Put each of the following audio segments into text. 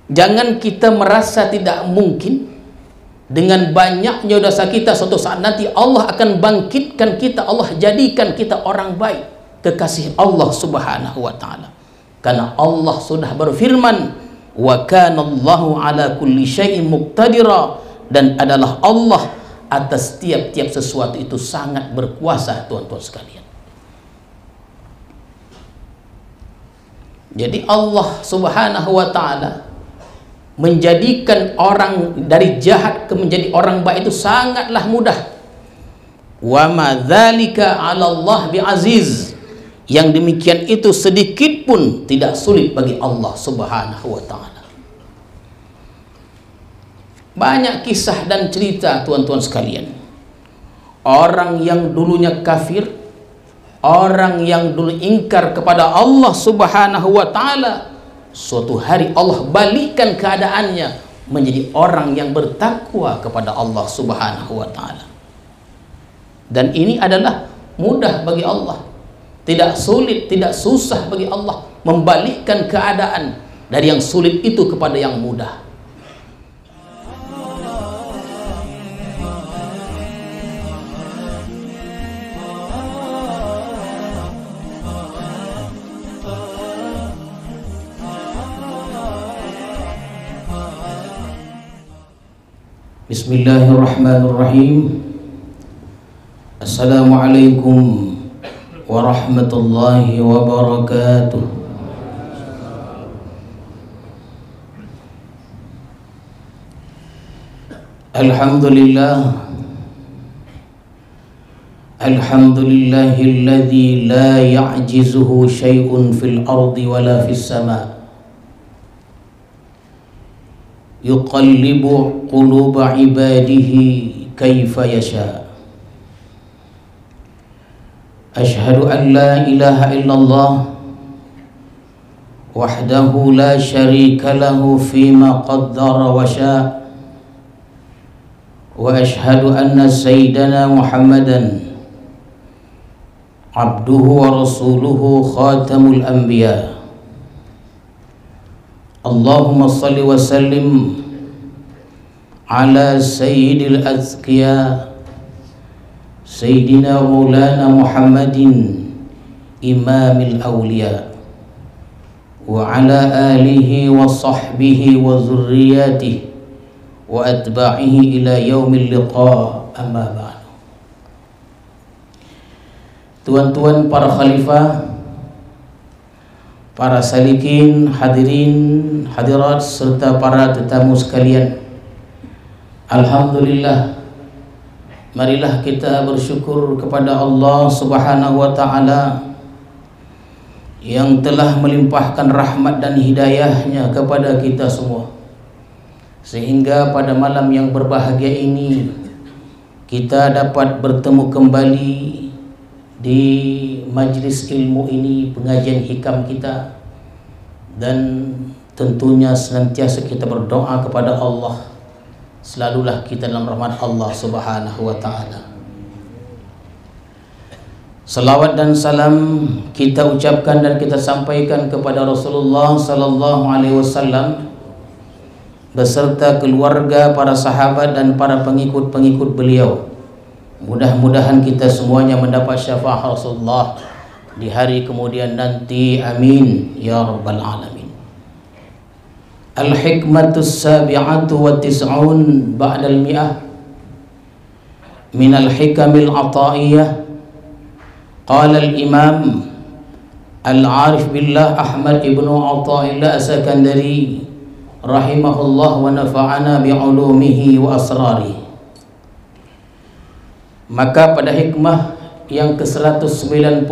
Jangan kita merasa tidak mungkin. Dengan banyaknya dosa kita, suatu saat nanti Allah akan bangkitkan kita, Allah jadikan kita orang baik, kekasih Allah subhanahu wa ta'ala. Karena Allah sudah berfirman, wa kana Allahu ala kulli syai'in muqtadira, dan adalah Allah atas tiap-tiap sesuatu itu sangat berkuasa, tuan-tuan sekalian. Jadi Allah subhanahu wa ta'ala menjadikan orang dari jahat ke menjadi orang baik itu sangatlah mudah. Wa ma dzalika 'ala Allah bi'aziz. Yang demikian itu sedikit pun tidak sulit bagi Allah subhanahu wa ta'ala. Banyak kisah dan cerita, tuan-tuan sekalian. Orang yang dulunya kafir, orang yang dulu ingkar kepada Allah subhanahu wa ta'ala, suatu hari Allah balikkan keadaannya menjadi orang yang bertakwa kepada Allah subhanahu wa ta'ala. Dan ini adalah mudah bagi Allah, tidak sulit, tidak susah bagi Allah membalikkan keadaan dari yang sulit itu kepada yang mudah. Bismillahirrahmanirrahim. Assalamualaikum warahmatullahi wabarakatuh. Alhamdulillah, alhamdulillahilladzi la ya'jizuhu syai'un fil ardi wala fis sama'. Yuqallibu quluba ibadihi kaifa yasha. Ashhadu an la ilaha illallah wahdahu la syarika lahu fima qaddara wa syaa. Wa ashhadu anna sayyidana Muhammadan abduhu wa rasuluhu khatamul anbiya. Allahumma salli wa sallim ala sayyidil azkiya sayyidina maulana Muhammadin imamil awliya wa ala alihi wa sahbihi wa zurriyatihi wa atba'ihi ila yaumil liqa, amma ba'du. Tuan-tuan para khalifah, para salikin, hadirin, hadirat, serta para tetamu sekalian, alhamdulillah, marilah kita bersyukur kepada Allah subhanahu wa ta'ala yang telah melimpahkan rahmat dan hidayahnya kepada kita semua, sehingga pada malam yang berbahagia ini kita dapat bertemu kembali di majlis ilmu ini, pengajian hikam kita. Dan tentunya senantiasa kita berdoa kepada Allah, selalulah kita dalam rahmat Allah subhanahu wa ta'ala. Salawat dan salam kita ucapkan dan kita sampaikan kepada Rasulullah sallallahu alaihi wasallam beserta keluarga, para sahabat dan para pengikut-pengikut beliau. Mudah-mudahan kita semuanya mendapat syafaat Rasulullah di hari kemudian nanti, amin ya rabbal alamin. Al-hikmatus sabi'atu wa tis'un ba'dal mi'ah minal hikamil ata'iyah. Qala al-imam al-arif billah Ahmad ibnu Ata'illah as-Sakandari rahimahullah wa nafa'ana bi'ulumihi wa asrari. Maka pada hikmah yang ke-197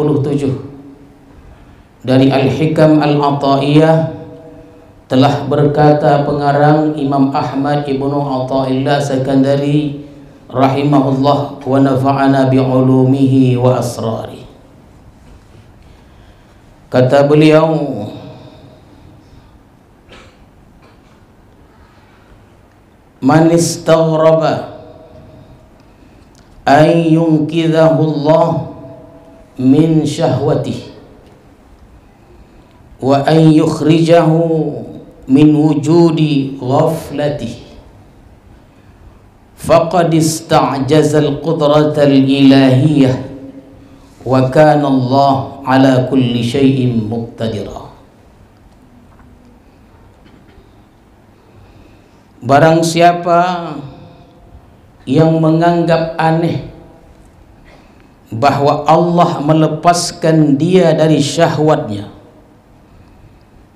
dari Al-Hikam Al-Ata'iyah telah berkata pengarang Imam Ahmad ibnu Ata'illah Sakandari rahimahullah wa nafa'ana bi'ulumihi wa asrari. Kata beliau, man istaghraba ay yunqidhahu Allah min syahwatihi wa ay yukhrijahu min wujudi ghaflatih faqad ista'jaza al-qudrata al-ilahiyah wa kana Allah ala kulli syai'in muqtadira. Barang siapa yang menganggap aneh bahwa Allah melepaskan dia dari syahwatnya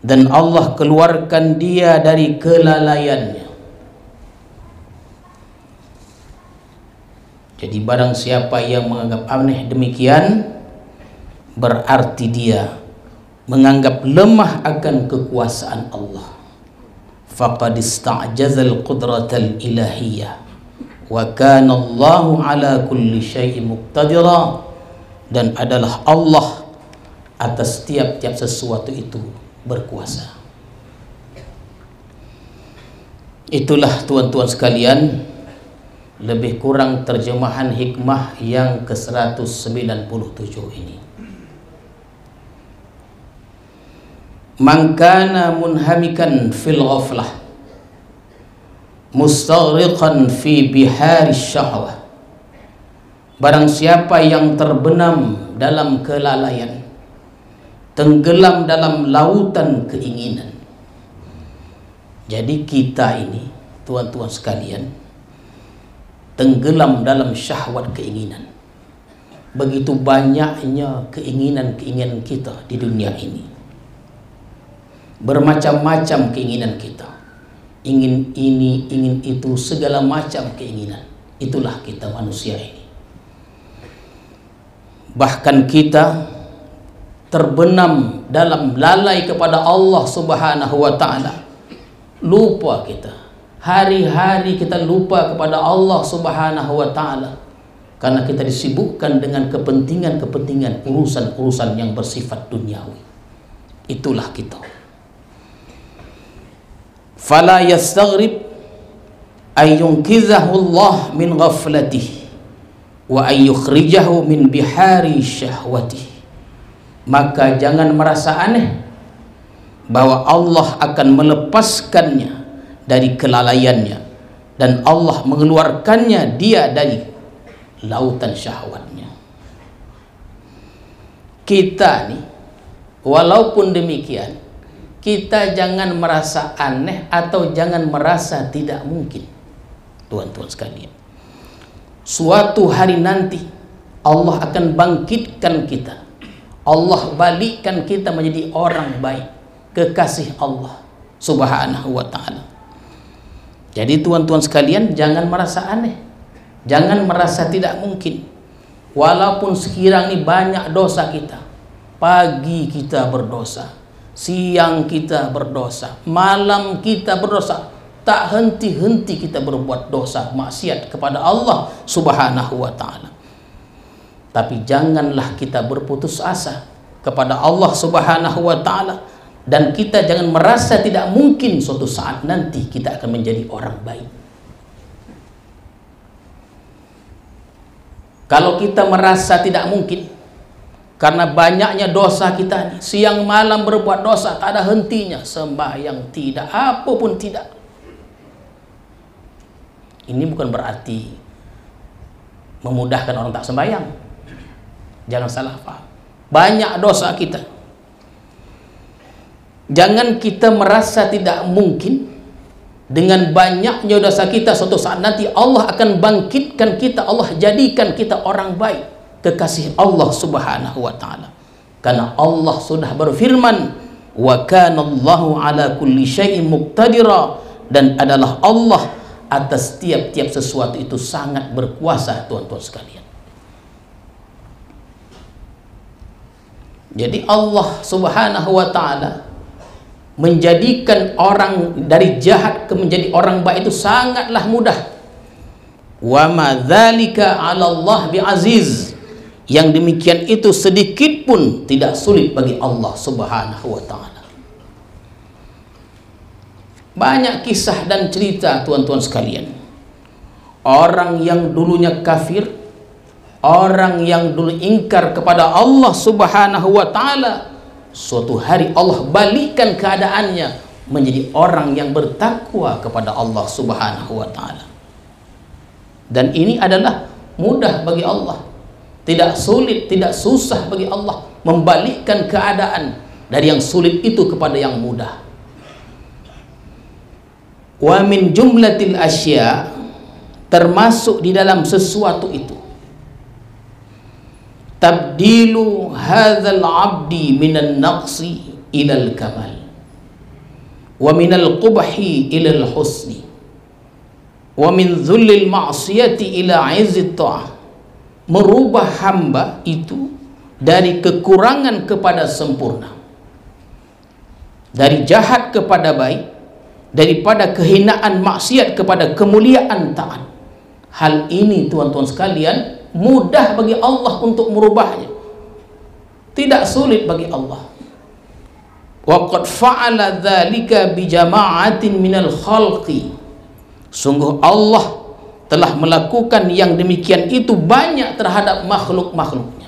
dan Allah keluarkan dia dari kelalaiannya. Jadi barang siapa yang menganggap aneh demikian, berarti dia menganggap lemah akan kekuasaan Allah. Faqad ista'jazal qudratal ilahiyah wa kana Allahu ala kulli syai'in muqtadira, dan adalah Allah atas tiap-tiap sesuatu itu berkuasa. Itulah tuan-tuan sekalian lebih kurang terjemahan hikmah yang ke-197 ini. Man kana munhamikan fil ghaflah mustaghriqan fi bihari syahwah, barang siapa yang terbenam dalam kelalaian, tenggelam dalam lautan keinginan. Jadi kita ini tuan-tuan sekalian tenggelam dalam syahwat keinginan. Begitu banyaknya keinginan-keinginan kita di dunia ini, bermacam-macam keinginan kita, ingin ini, ingin itu, segala macam keinginan. Itulah kita manusia ini. Bahkan kita terbenam dalam lalai kepada Allah Subhanahu wa ta'ala. Lupa kita, hari-hari kita lupa kepada Allah Subhanahu wa ta'ala karena kita disibukkan dengan kepentingan-kepentingan, urusan-urusan yang bersifat duniawi. Itulah kita. Fala yastaghrib ay yunqizahu Allah min ghaflatih wa ay yukhrijahu min bihari syahwatih. Maka jangan merasa aneh bahwa Allah akan melepaskannya dari kelalaiannya dan Allah mengeluarkannya dia dari lautan syahwatnya. Kita nih walaupun demikian, kita jangan merasa aneh atau jangan merasa tidak mungkin. Tuan-tuan sekalian, suatu hari nanti Allah akan bangkitkan kita. Allah balikkan kita menjadi orang baik, kekasih Allah Subhanahu wa ta'ala. Jadi tuan-tuan sekalian, jangan merasa aneh, jangan merasa tidak mungkin. Walaupun sekarang ini banyak dosa kita, pagi kita berdosa, siang kita berdosa, malam kita berdosa, tak henti-henti kita berbuat dosa maksiat kepada Allah Subhanahu wa ta'ala. Tapi janganlah kita berputus asa kepada Allah Subhanahu wa ta'ala, dan kita jangan merasa tidak mungkin suatu saat nanti kita akan menjadi orang baik. Kalau kita merasa tidak mungkin karena banyaknya dosa kita nih, siang malam berbuat dosa, tak ada hentinya, sembahyang tidak, apapun tidak. Ini bukan berarti memudahkan orang tak sembahyang. Jangan salah paham. Banyak dosa kita. Jangan kita merasa tidak mungkin. Dengan banyaknya dosa kita, suatu saat nanti Allah akan bangkitkan kita, Allah jadikan kita orang baik, kekasih Allah Subhanahu wa ta'ala. Karena Allah sudah berfirman, wa kana Allahu ala kulli syai'in muqtadira, dan adalah Allah atas tiap-tiap sesuatu itu sangat berkuasa, tuan-tuan sekalian. Jadi Allah Subhanahu wa ta'ala menjadikan orang dari jahat ke menjadi orang baik itu sangatlah mudah. Wa ma dzalika 'ala Allah bi'aziz. Yang demikian itu sedikit pun tidak sulit bagi Allah Subhanahu wa ta'ala. Banyak kisah dan cerita tuan-tuan sekalian. Orang yang dulunya kafir, orang yang dulu ingkar kepada Allah Subhanahu wa ta'ala, suatu hari Allah balikkan keadaannya, menjadi orang yang bertakwa kepada Allah Subhanahu wa taala. Dan ini adalah mudah bagi Allah. Tidak sulit, tidak susah bagi Allah membalikkan keadaan dari yang sulit itu kepada yang mudah. Wa min jumlatil asya, termasuk di dalam sesuatu itu, tabdilu hadzal abdi minan naqsi ilal kamal wa minal qubhi ilal husni wa min dhullil ma'siyati ila izzit ta'ah. Merubah hamba itu dari kekurangan kepada sempurna, dari jahat kepada baik, daripada kehinaan maksiat kepada kemuliaan taat. Hal ini tuan-tuan sekalian mudah bagi Allah untuk merubahnya, tidak sulit bagi Allah. Wa qad fa'ala dzalika bi jama'atin minal khalqi, sungguh Allah telah melakukan yang demikian itu banyak terhadap makhluk-makhluknya.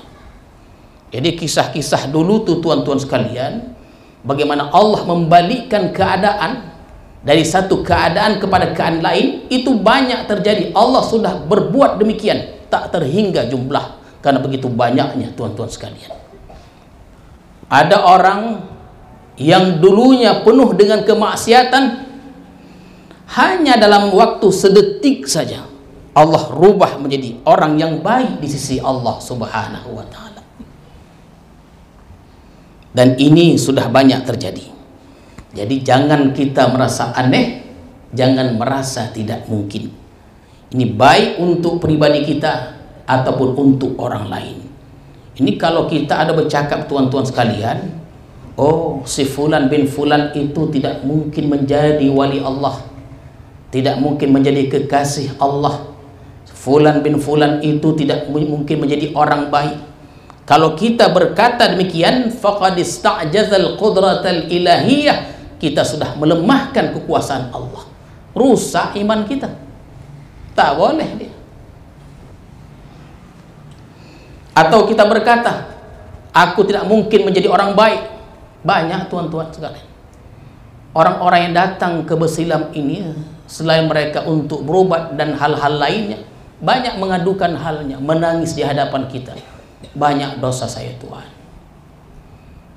Jadi kisah-kisah dulu tuh tuan-tuan sekalian, bagaimana Allah membalikkan keadaan dari satu keadaan kepada keadaan lain, itu banyak terjadi. Allah sudah berbuat demikian, tak terhingga jumlah, karena begitu banyaknya tuan-tuan sekalian. Ada orang yang dulunya penuh dengan kemaksiatan, hanya dalam waktu sedetik saja Allah rubah menjadi orang yang baik di sisi Allah Subhanahu wa taala. Dan ini sudah banyak terjadi. Jadi jangan kita merasa aneh, jangan merasa tidak mungkin. Ini baik untuk pribadi kita ataupun untuk orang lain. Ini kalau kita ada bercakap tuan-tuan sekalian, oh si fulan bin fulan itu tidak mungkin menjadi wali Allah, tidak mungkin menjadi kekasih Allah. Fulan bin fulan itu tidak mungkin menjadi orang baik. Kalau kita berkata demikian, faqad ista'jazal qudratal ilahiyah, kita sudah melemahkan kekuasaan Allah, rusak iman kita. Tak boleh dia. Atau kita berkata, aku tidak mungkin menjadi orang baik. Banyak tuan-tuan sekalian, orang-orang yang datang ke Besilam ini, selain mereka untuk berobat dan hal-hal lainnya, banyak mengadukan halnya, menangis di hadapan kita. Banyak dosa saya Tuhan.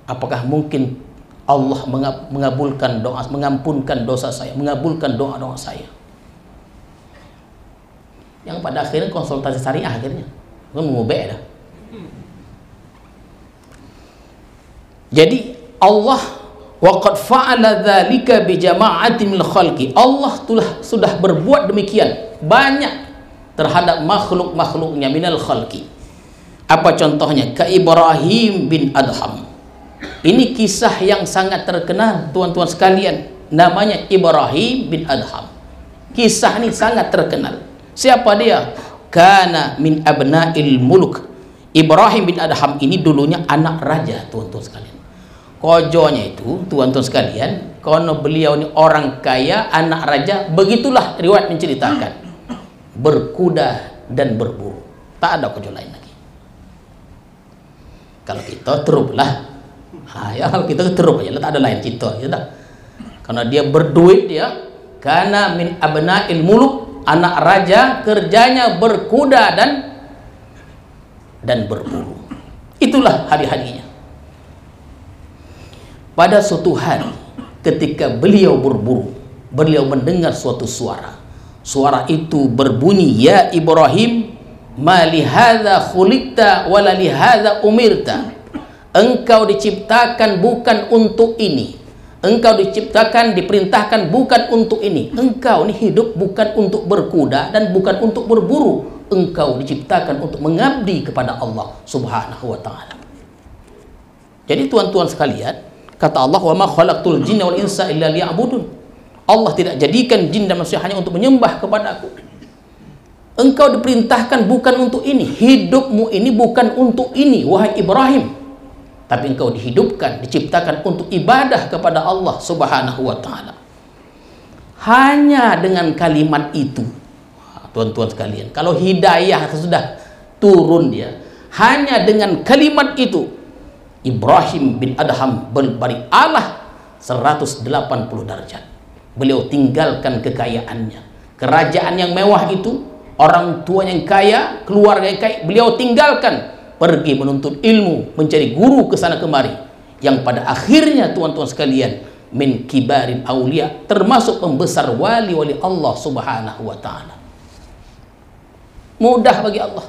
Apakah mungkin Allah mengabulkan doa, mengampunkan dosa saya, mengabulkan doa-doa saya? Yang pada akhirnya konsultasi syariah akhirnya mengubah dah. Jadi Allah waqad fa'ala dzalika bi jama'atin minal khalqi, Allah sudah berbuat demikian banyak terhadap makhluk-makhluknya minal khalqi. Apa contohnya? Ka Ibrahim bin Adham. Ini kisah yang sangat terkenal tuan-tuan sekalian, namanya Ibrahim bin Adham. Kisah ini sangat terkenal. Siapa dia? Kana min abna'il muluk. Ibrahim bin Adham ini dulunya anak raja tuan-tuan sekalian. Kojonya itu tuan-tuan sekalian, karena beliau ini orang kaya, anak raja, begitulah riwayat menceritakan, berkuda dan berburu, tak ada kojo lain lagi. Kalau kita terus lah, ya kalau kita terus aja, tak ada lain kita, ya dah. Karena dia berduit dia, karena min abna'il muluk, anak raja, kerjanya berkuda dan berburu. Itulah hari-harinya. Pada suatu hari, ketika beliau berburu, beliau mendengar suatu suara. Suara itu berbunyi, ya Ibrahim, ma lihadza khuliqta wa la lihadza umirta. Engkau diciptakan bukan untuk ini. Engkau diciptakan, diperintahkan bukan untuk ini. Engkau ini hidup bukan untuk berkuda dan bukan untuk berburu. Engkau diciptakan untuk mengabdi kepada Allah Subhanahu wa taala. Jadi tuan-tuan sekalian, kata Allah, wa ma khalaqtul jinna wal insa illa liya'budun. Allah tidak jadikan jin dan manusia hanya untuk menyembah kepadaku. Engkau diperintahkan bukan untuk ini, hidupmu ini bukan untuk ini wahai Ibrahim, tapi engkau dihidupkan, diciptakan untuk ibadah kepada Allah Subhanahu wa taala. Hanya dengan kalimat itu, tuan-tuan sekalian, kalau hidayah sudah turun dia, hanya dengan kalimat itu Ibrahim bin Adham berbalik Allah 180 derajat. Beliau tinggalkan kekayaannya, kerajaan yang mewah itu, orang tua yang kaya, keluarga yang kaya, beliau tinggalkan, pergi menuntut ilmu, mencari guru ke sana kemari, yang pada akhirnya tuan-tuan sekalian, min kibarin aulia, termasuk pembesar wali-wali Allah Subhanahu wa ta'ala. Mudah bagi Allah.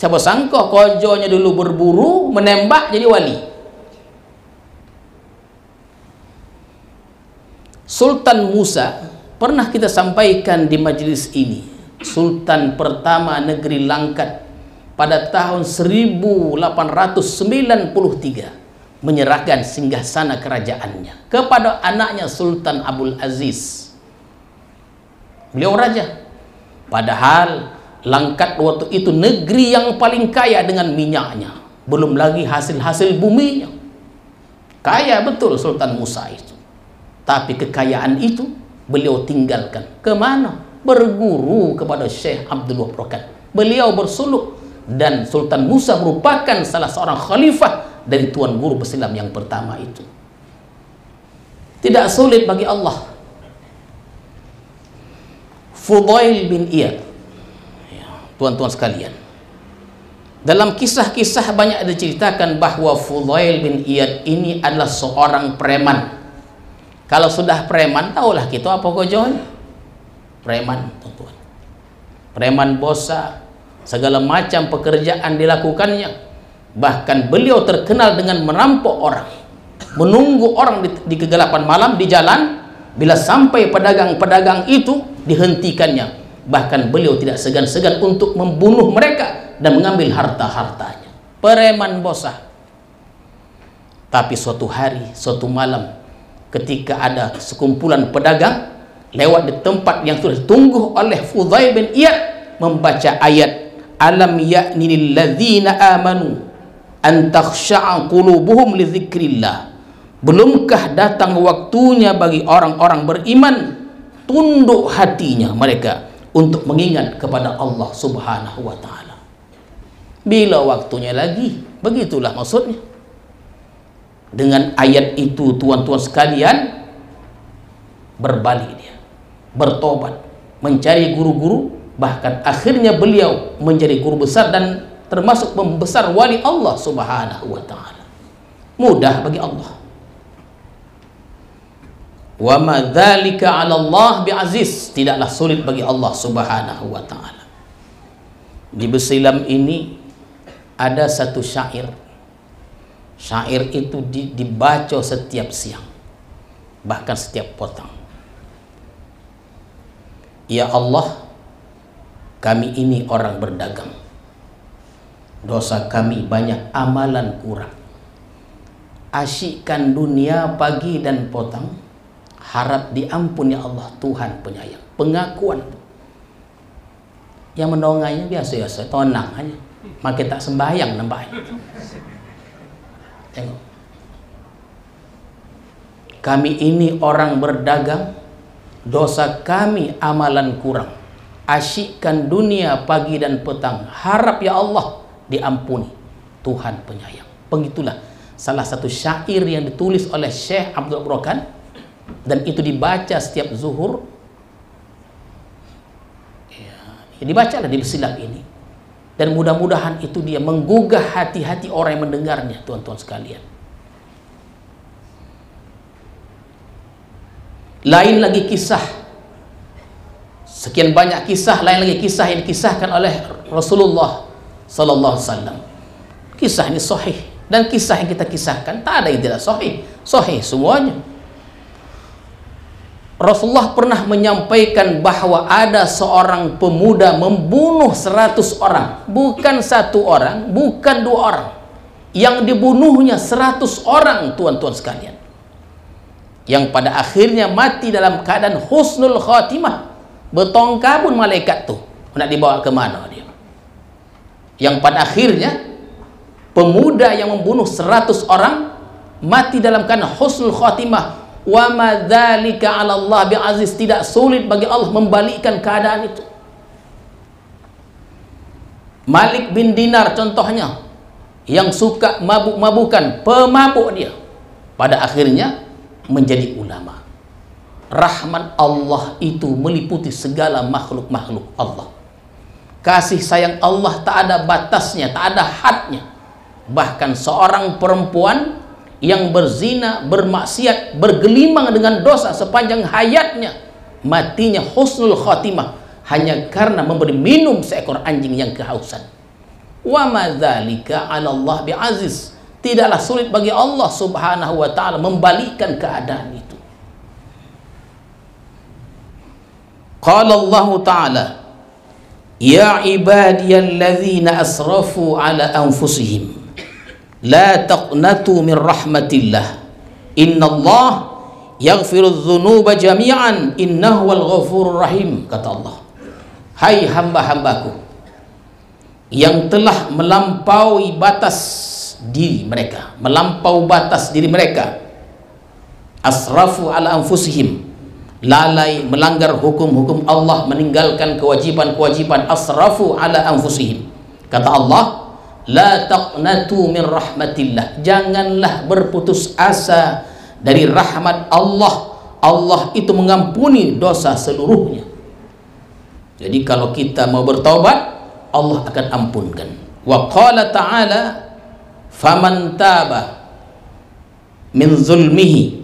Siapa sangka kojonya dulu berburu, menembak jadi wali. Sultan Musa pernah kita sampaikan di majelis ini, sultan pertama negeri Langkat pada tahun 1893 menyerahkan singgasana kerajaannya kepada anaknya Sultan Abdul Aziz. Beliau raja. Padahal Langkat waktu itu negeri yang paling kaya dengan minyaknya, belum lagi hasil-hasil buminya. Kaya betul Sultan Musa itu. Tapi kekayaan itu beliau tinggalkan. Kemana? Berguru kepada Syekh Abdul Wahab. Beliau bersuluk, dan Sultan Musa merupakan salah seorang khalifah dari tuan guru Islam yang pertama itu. Tidak sulit bagi Allah. Fudail bin Iyad, tuan-tuan sekalian, dalam kisah-kisah banyak diceritakan bahwa Fudail bin Iyad ini adalah seorang preman. Kalau sudah preman, tahulah kita apa kojonya. Preman, tuan-tuan. Preman bosa, segala macam pekerjaan dilakukannya. Bahkan beliau terkenal dengan merampok orang, menunggu orang di kegelapan malam di jalan. Bila sampai pedagang-pedagang itu, dihentikannya. Bahkan beliau tidak segan-segan untuk membunuh mereka dan mengambil harta-hartanya. Preman bosa. Tapi suatu hari, suatu malam, ketika ada sekumpulan pedagang lewat di tempat yang sudah ditunggu oleh Fudail bin Iyad, membaca ayat alam ya'ni lil ladzina amanu an takhsha'a qulubuhum li dzikrillah. Belumkah datang waktunya bagi orang-orang beriman tunduk hatinya mereka untuk mengingat kepada Allah Subhanahu wa ta'ala. Bila waktunya lagi, begitulah maksudnya. Dengan ayat itu, tuan-tuan sekalian, berbalik dia, bertobat, mencari guru-guru, bahkan akhirnya beliau menjadi guru besar dan termasuk pembesar wali Allah Subhanahu wa ta'ala. Mudah bagi Allah. Wa ma dzalika 'ala Allah bi'aziz, tidaklah sulit bagi Allah Subhanahu wa ta'ala. Di Besilam ini ada satu syair. Syair itu dibaca setiap siang, bahkan setiap petang. Ya Allah, kami ini orang berdagang. Dosa kami banyak, amalan kurang. Asyikkan dunia pagi dan petang, harap diampun ya Allah Tuhan penyayang. Pengakuan. Yang mendongainya biasa-biasa, tonang aja. Makin tak sembahyang nampaknya. Tengok. Kami ini orang berdagang, dosa kami amalan kurang. Asyikkan dunia pagi dan petang, harap ya Allah diampuni Tuhan penyayang. Begitulah salah satu syair yang ditulis oleh Syekh Abdul Wahab, dan itu dibaca setiap zuhur. Ya, dibacalah di Besilam ini. Dan mudah-mudahan itu dia menggugah hati-hati orang yang mendengarnya, tuan-tuan sekalian. Lain lagi kisah, sekian banyak kisah, lain lagi kisah yang dikisahkan oleh Rasulullah sallallahu alaihi wasallam. Kisah ini sahih, dan kisah yang kita kisahkan tak ada yang tidak sahih. Sahih semuanya. Rasulullah pernah menyampaikan bahwa ada seorang pemuda membunuh 100 orang. Bukan 1 orang, bukan 2 orang. Yang dibunuhnya 100 orang, tuan-tuan sekalian. Yang pada akhirnya mati dalam keadaan husnul khatimah. Bertongkabun malaikat tuh. Nak dibawa ke mana dia? Yang pada akhirnya pemuda yang membunuh 100 orang mati dalam keadaan husnul khatimah. Wa ma dzalika 'ala Allah bi'aziz, tidak sulit bagi Allah membalikkan keadaan itu. Malik bin Dinar contohnya, yang suka mabuk-mabukan, pemabuk dia. pada akhirnya menjadi ulama. Rahmat Allah itu meliputi segala makhluk-makhluk Allah. Kasih sayang Allah tak ada batasnya, tak ada hadnya. Bahkan seorang perempuan yang berzina, bermaksiat, bergelimang dengan dosa sepanjang hayatnya, matinya husnul khatimah hanya karena memberi minum seekor anjing yang kehausan. Wa madzalika 'ala Allah bi'aziz. Tidaklah sulit bagi Allah Subhanahu wa taala membalikkan keadaan itu. Qala Allah taala, ya ibadiyalladzina asrafu ala anfusihim la taqnatu min rahmatillah innallaha yaghfiru dzunuba jami'an innahu wal ghafurur rahim. Kata Allah, hai hamba-hambaku yang telah melampaui batas diri mereka, melampau batas diri mereka, asrafu ala anfusihim, lalai melanggar hukum-hukum Allah, meninggalkan kewajiban-kewajiban, asrafu ala anfusihim. Kata Allah, la taqnatu min rahmatillah, janganlah berputus asa dari rahmat Allah. Allah itu mengampuni dosa seluruhnya. Jadi kalau kita mau bertobat, Allah akan ampunkan. Wa qala ta'ala, faman taba min zulmihi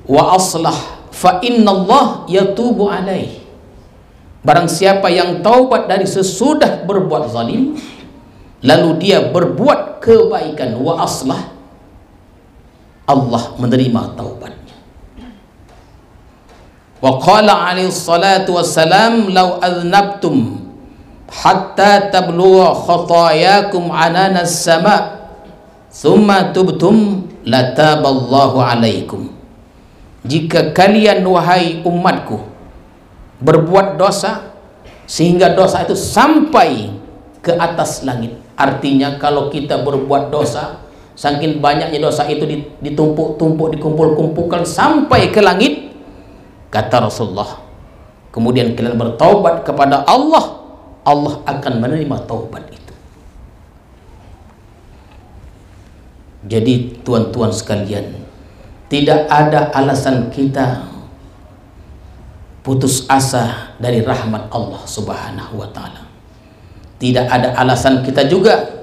wa aslah fa innallah yatubu alaih. Barang siapa yang taubat dari sesudah berbuat zalim, lalu dia berbuat kebaikan, wa aslah, Allah menerima taubatnya. Wa qala alaihi salatu wassalam, law aznabtum hatta tablugha khatayakum ananas sama' thumma tubtum lataballahu alaikum. Jika kalian wahai umatku berbuat dosa sehingga dosa itu sampai ke atas langit, artinya kalau kita berbuat dosa saking banyaknya dosa itu ditumpuk-tumpuk, dikumpul-kumpulkan sampai ke langit, kata Rasulullah, kemudian kalian bertaubat kepada Allah, Allah akan menerima taubat itu. Jadi tuan-tuan sekalian, tidak ada alasan kita putus asa dari rahmat Allah Subhanahu wa taala. Tidak ada alasan kita juga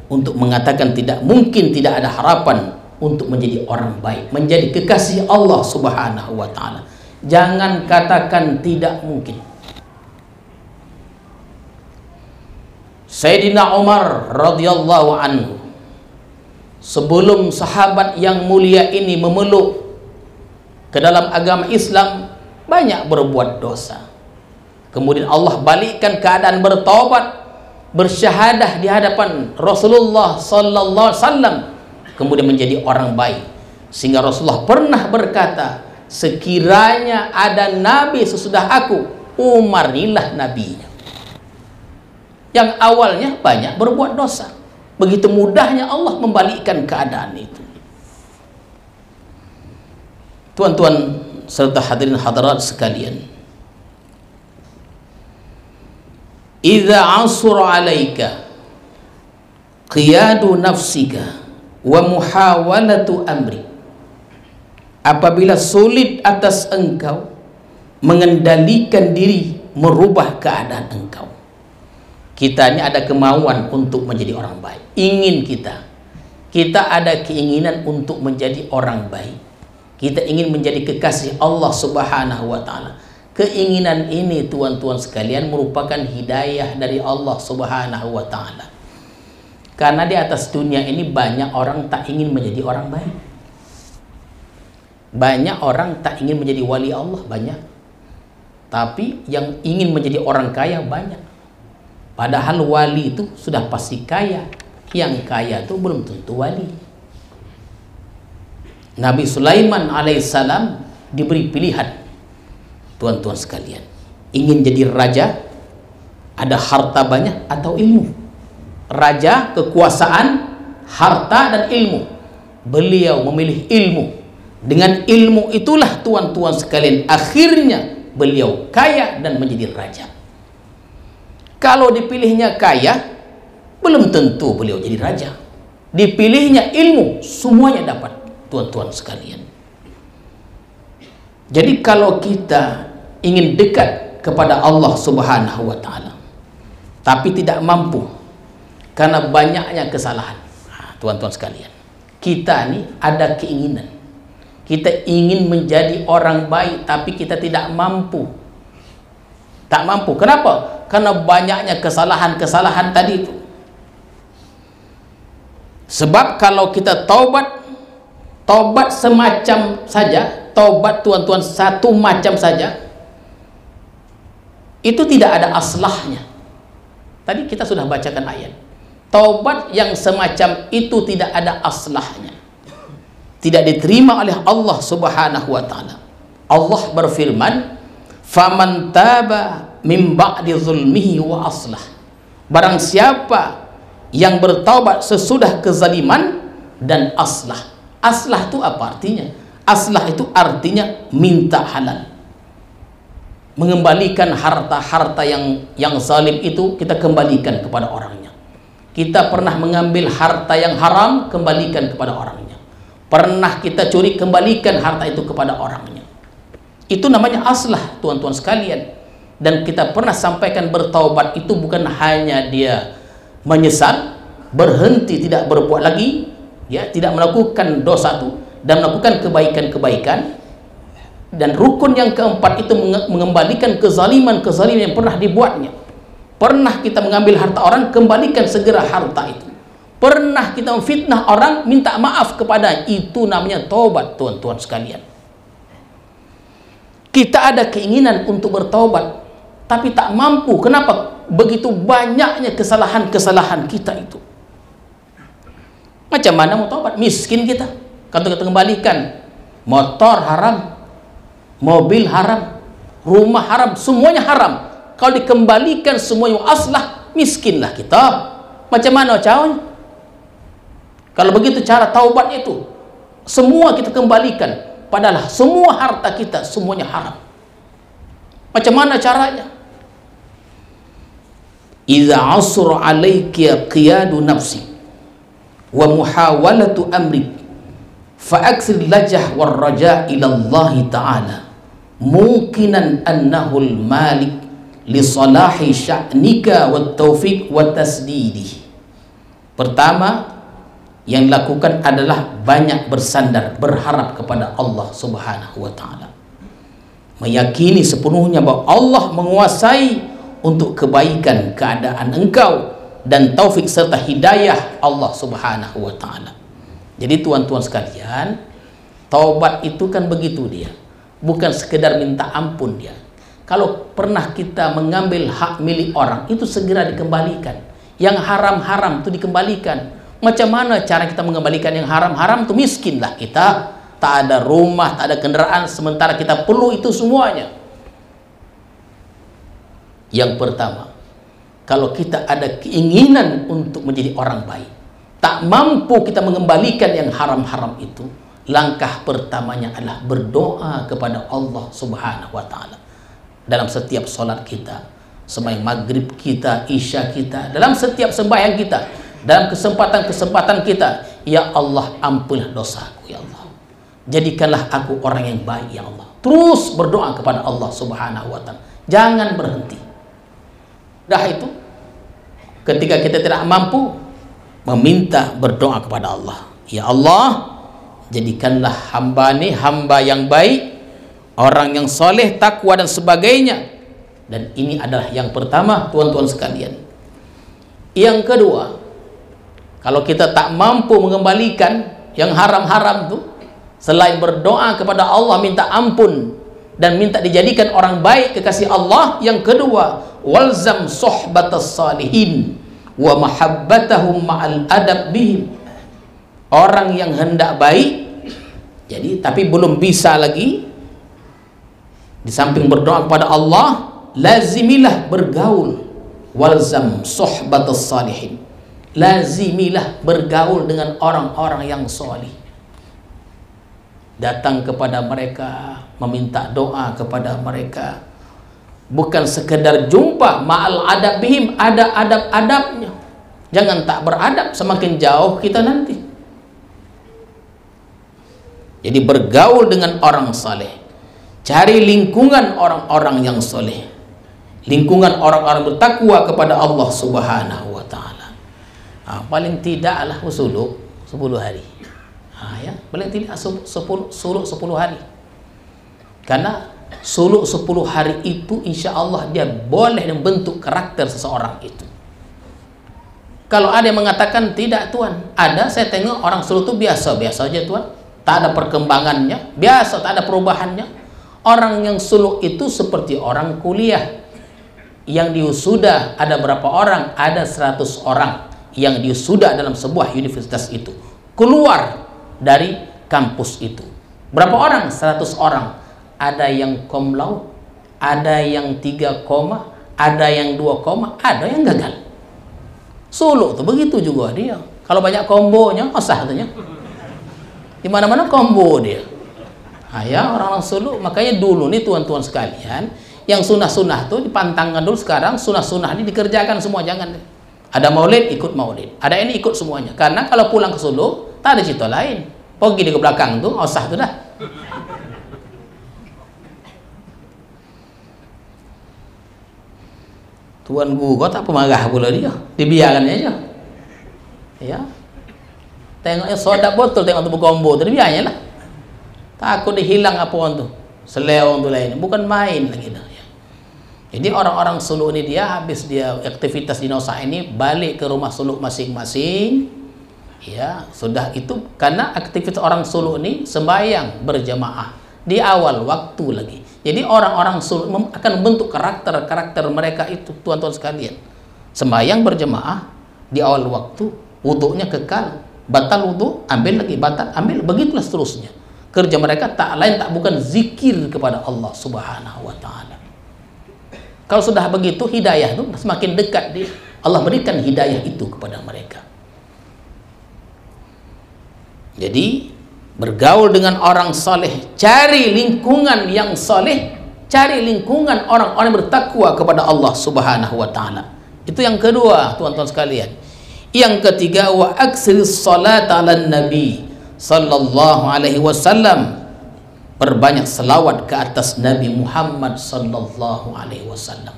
untuk mengatakan tidak mungkin, tidak ada harapan untuk menjadi orang baik, menjadi kekasih Allah Subhanahu wa taala. Jangan katakan tidak mungkin. Sayyidina Umar radhiyallahu anhu, sebelum sahabat yang mulia ini memeluk ke dalam agama Islam, banyak berbuat dosa. Kemudian Allah balikkan keadaan bertaubat, bersyahadah di hadapan Rasulullah sallallahu alaihi wasallam, kemudian menjadi orang baik. Sehingga Rasulullah pernah berkata, sekiranya ada nabi sesudah aku, Umar inilah nabinya. Yang awalnya banyak berbuat dosa, begitu mudahnya Allah membalikkan keadaan itu. Tuan-tuan serta hadirin hadirat sekalian, idza asura alaika qiyadu nafsika wa muhawalatu amri, apabila sulit atas engkau mengendalikan diri, merubah keadaan engkau. Kita ini ada kemauan untuk menjadi orang baik, ingin kita ada keinginan untuk menjadi orang baik, kita ingin menjadi kekasih Allah Subhanahu wa taala. Keinginan ini tuan-tuan sekalian merupakan hidayah dari Allah Subhanahu wa taala. Karena di atas dunia ini banyak orang tak ingin menjadi orang baik. Banyak orang tak ingin menjadi wali Allah, banyak. Tapi yang ingin menjadi orang kaya banyak. Padahal wali itu sudah pasti kaya. Yang kaya itu belum tentu wali. Nabi Sulaiman alaihissalam diberi pilihan, tuan-tuan sekalian, ingin jadi raja, ada harta banyak atau ilmu? Raja, kekuasaan, harta dan ilmu. Beliau memilih ilmu. Dengan ilmu itulah tuan-tuan sekalian, akhirnya beliau kaya dan menjadi raja. Kalau dipilihnya kaya, belum tentu beliau jadi raja. Dipilihnya ilmu, semuanya dapat. tuan-tuan sekalian. Jadi kalau kita ingin dekat kepada Allah Subhanahu wa taala tapi tidak mampu karena banyaknya kesalahan, tuan-tuan sekalian, kita ini ada keinginan, kita ingin menjadi orang baik tapi kita tidak mampu. Tak mampu. Kenapa? Karena banyaknya kesalahan-kesalahan tadi itu. Sebab kalau kita taubat semacam saja, taubat tuan-tuan satu macam saja, itu tidak ada aslahnya. Tadi kita sudah bacakan ayat. Taubat yang semacam itu tidak ada aslahnya, tidak diterima oleh Allah Subhanahu wa taala. Allah berfirman, "Faman taba min ba'di zulmihi wa aslah." Barang siapa yang bertaubat sesudah kezaliman dan aslah. Aslah itu apa artinya? Aslah itu artinya minta halal. Mengembalikan harta-harta yang zalim itu kita kembalikan kepada orangnya. Kita pernah mengambil harta yang haram, kembalikan kepada orangnya. Pernah kita curi, kembalikan harta itu kepada orangnya. Itu namanya aslah, tuan-tuan sekalian. Dan kita pernah sampaikan bertaubat itu bukan hanya dia menyesal, berhenti tidak berbuat lagi, ya, tidak melakukan dosa itu dan melakukan kebaikan-kebaikan. Dan rukun yang keempat itu mengembalikan kezaliman-kezaliman yang pernah dibuatnya. Pernah kita mengambil harta orang, kembalikan segera harta itu. Pernah kita memfitnah orang, minta maaf kepada, itu namanya taubat, tuan-tuan sekalian. Kita ada keinginan untuk bertaubat tapi tak mampu. Kenapa? Begitu banyaknya kesalahan-kesalahan kita itu. Macam mana mau taubat? Miskin kita, kalau kita kembalikan motor haram, mobil haram, rumah haram, semuanya haram. Kalau dikembalikan semuanya aslah, miskinlah kita. Macam mana caranya? Kalau begitu cara taubat itu, semua kita kembalikan, padahal semua harta kita semuanya haram. Macam mana caranya? Idza asra alayka qiyadu nafsi wa muhawalatu amrik fa'aksir lajah war raja ila Allah ta'ala mukinan annahul malik li salahi sya'nika wat taufiq wat tasdidi. Pertama yang dilakukan adalah banyak bersandar, berharap kepada Allah Subhanahu wa taala, meyakini sepenuhnya bahwa Allah menguasai untuk kebaikan keadaan engkau dan taufik serta hidayah Allah Subhanahu wa taala. Jadi tuan-tuan sekalian, taubat itu kan begitu dia, bukan sekedar minta ampun dia. Kalau pernah kita mengambil hak milik orang, itu segera dikembalikan. Yang haram-haram itu dikembalikan. Macam mana cara kita mengembalikan yang haram-haram? Itu miskinlah kita, tak ada rumah, tak ada kendaraan, sementara kita perlu itu semuanya. Yang pertama, kalau kita ada keinginan untuk menjadi orang baik, tak mampu kita mengembalikan yang haram-haram itu, langkah pertamanya adalah berdoa kepada Allah Subhanahu wa taala. Dalam setiap solat kita, sembahyang maghrib kita, isya kita, dalam setiap sembahyang kita, dalam kesempatan-kesempatan kita, ya Allah, ampunilah dosaku ya Allah. Jadikanlah aku orang yang baik ya Allah. Terus berdoa kepada Allah Subhanahu wa taala. Jangan berhenti. Dah itu, ketika kita tidak mampu, meminta berdoa kepada Allah. Ya Allah, jadikanlah hamba ini hamba yang baik, orang yang soleh, takwa dan sebagainya. Dan ini adalah yang pertama, tuan-tuan sekalian. Yang kedua, kalau kita tak mampu mengembalikan yang haram-haram itu, selain berdoa kepada Allah minta ampun dan minta dijadikan orang baik kekasih Allah, yang kedua, walzam sohbatas salihin wa mahabbatahum ma'al adab bihim. Orang yang hendak baik, jadi tapi belum bisa lagi, di samping berdoa kepada Allah, lazimilah bergaul, walzam sohbatas salihin, lazimilah bergaul dengan orang-orang yang solih. Datang kepada mereka, meminta doa kepada mereka, bukan sekedar jumpa, ma'al adab bihim, ada adab-adabnya. Jangan tak beradab, semakin jauh kita nanti. Jadi bergaul dengan orang saleh, cari lingkungan orang-orang yang soleh, lingkungan orang-orang bertakwa kepada Allah Subhanahu wa Ta'ala. Paling tidaklah suluk 10 hari. Ya, paling tidak suluk 10 hari. Karena suluk 10 hari itu insya Allah dia boleh membentuk karakter seseorang itu. Kalau ada yang mengatakan tidak Tuan, ada, saya tengok orang suluk itu biasa-biasa aja Tuan, tak ada perkembangannya, biasa, tak ada perubahannya. Orang yang suluk itu seperti orang kuliah yang diwisuda, ada berapa orang? Ada 100 orang yang diwisuda dalam sebuah universitas itu, keluar dari kampus itu. Berapa orang? 100 orang. Ada yang cum laude, ada yang 3 koma, ada yang 2 koma, ada yang gagal. Suluk tuh begitu juga dia. Kalau banyak kombonya, sah tuh ya. Di mana-mana kombo dia. Ya, orang-orang suluk. Makanya dulu nih tuan-tuan sekalian, yang sunah-sunah tuh dipantangkan dulu, sekarang sunah-sunah ini dikerjakan semua, jangan. Ada maulid, ikut maulid. Ada ini, ikut semuanya. Karena kalau pulang ke suluk, tak ada cerita lain. Pergi di ke belakang tuh, sah tuh dah. Tuan guru kau tak pemarah pula dia, dibiarkan aja. Ya, tengoknya sodak botol, tengok tu berkombo tu, dibiarkan lah. Takut dihilang apa orang tu, selewang tu lain, bukan main lagi dah. Ya. Jadi orang-orang suluk ni dia habis dia aktivitas di Nusa ini balik ke rumah suluk masing-masing. Ya, sudah itu karena aktivitas orang suluk ni sembahyang berjamaah di awal waktu lagi. Jadi orang-orang suluk akan membentuk karakter mereka itu, tuan-tuan sekalian. Sembahyang berjamaah di awal waktu, wuduknya kekal, batal wuduk, ambil lagi, batal, ambil, begitulah seterusnya. Kerja mereka tak lain tak bukan zikir kepada Allah Subhanahu wa Ta'ala. Kalau sudah begitu, hidayah itu semakin dekat dia. Allah berikan hidayah itu kepada mereka. Jadi bergaul dengan orang saleh, cari lingkungan yang saleh, cari lingkungan orang-orang bertakwa kepada Allah Subhanahu wa Ta'ala. Itu yang kedua, tuan-tuan sekalian. Yang ketiga, wa aksiris salat ala nabi sallallahu alaihi wasallam. Perbanyak selawat ke atas Nabi Muhammad sallallahu alaihi wasallam.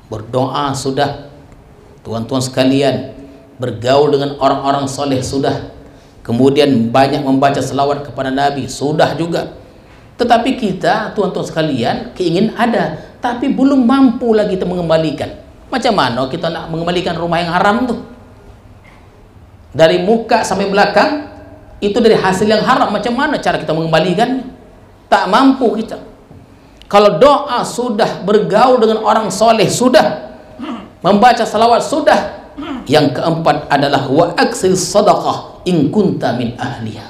Berdoa sudah, tuan-tuan sekalian. Bergaul dengan orang-orang saleh sudah. Kemudian banyak membaca selawat kepada Nabi, sudah juga. Tetapi kita, tuan-tuan sekalian, keingin ada, tapi belum mampu lagi kita mengembalikan. Macam mana kita nak mengembalikan rumah yang haram tuh? Dari muka sampai belakang, itu dari hasil yang haram. Macam mana cara kita mengembalikannya? Tak mampu kita. Kalau doa sudah, bergaul dengan orang soleh sudah, membaca selawat sudah. Yang keempat adalah wa aksil sadaqah in kunta min ahliha.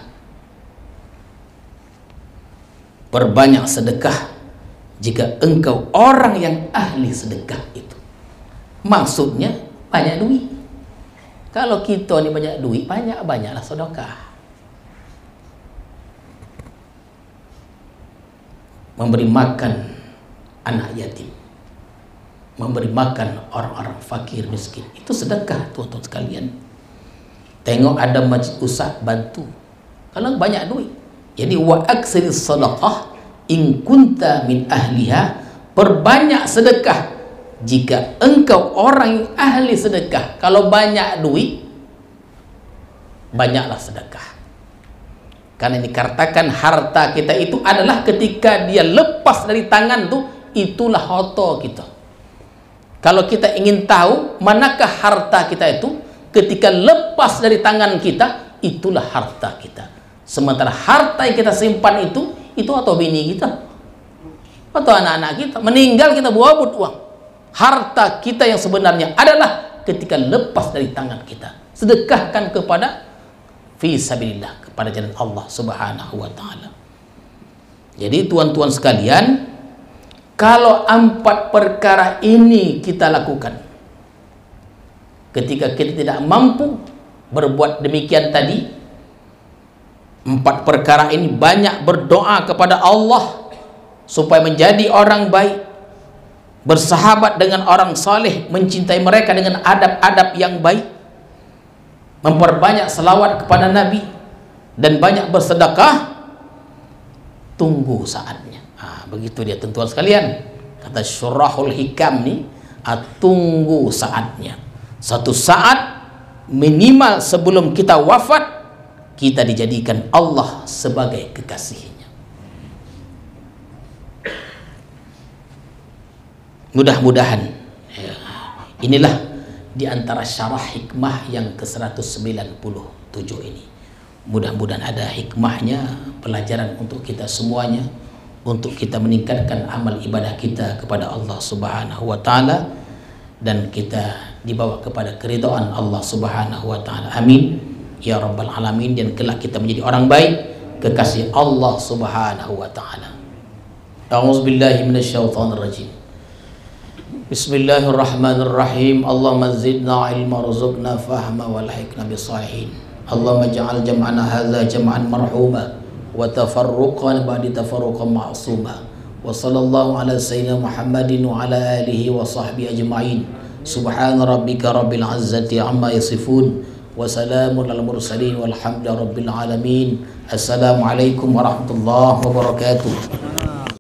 Perbanyak sedekah jika engkau orang yang ahli sedekah itu. Maksudnya banyak duit. Kalau kita ni banyak duit, banyaklah sedekah. Memberi makan anak yatim, memberi makan orang-orang fakir miskin, itu sedekah, tuan-tuan sekalian. Tengok ada masjid usah, bantu kalau banyak duit. Jadi wa aksiris sadaqah in kunta min ahliha, perbanyak sedekah jika engkau orang yang ahli sedekah. Kalau banyak duit, banyaklah sedekah. Karena dikatakan harta kita itu adalah ketika dia lepas dari tangan tuh, itulah harta kita. Kalau kita ingin tahu manakah harta kita itu, ketika lepas dari tangan kita, itulah harta kita. Sementara harta yang kita simpan itu atau bini kita, atau anak-anak kita, meninggal kita buabut uang. Harta kita yang sebenarnya adalah ketika lepas dari tangan kita. Sedekahkan kepada fi sabilillah, kepada jalan Allah Subhanahu wa Ta'ala. Jadi tuan-tuan sekalian, kalau 4 perkara ini kita lakukan, ketika kita tidak mampu berbuat demikian tadi, 4 perkara ini, banyak berdoa kepada Allah supaya menjadi orang baik, bersahabat dengan orang saleh, mencintai mereka dengan adab-adab yang baik, memperbanyak selawat kepada Nabi, dan banyak bersedekah, tunggu saatnya. Begitu dia tuan-tuan sekalian. Kata Syurahul Hikam nih, tunggu saatnya. Satu saat minimal sebelum kita wafat, kita dijadikan Allah sebagai kekasihnya. Mudah-mudahan inilah di antara syarah hikmah yang ke-197 ini. Mudah-mudahan ada hikmahnya, pelajaran untuk kita semuanya, untuk kita meningkatkan amal ibadah kita kepada Allah Subhanahu wa taala, dan kita dibawa kepada keridhaan Allah Subhanahu wa taala. Amin ya rabbal alamin. Dan kelak kita menjadi orang baik, kekasih Allah Subhanahu wa taala. A'udzubillahi minasyaitonir rajim. Bismillahirrahmanirrahim. Allahumma zidna ilma warzuqna fahma walhiqna bisalihin. Allahumma ja'al jam'ana hadza jam'an marhuma wa tafarruqan ba'di tafarruqan ma'suma. Wa sallallahu ala sayyidina Muhammadin wa ala alihi wa sahbihi ajma'in. Subhana rabbika rabbil izzati amma yasifun wa salamun alal mursalin walhamdulillahi rabbil alamin. Assalamualaikum warahmatullahi wabarakatuh.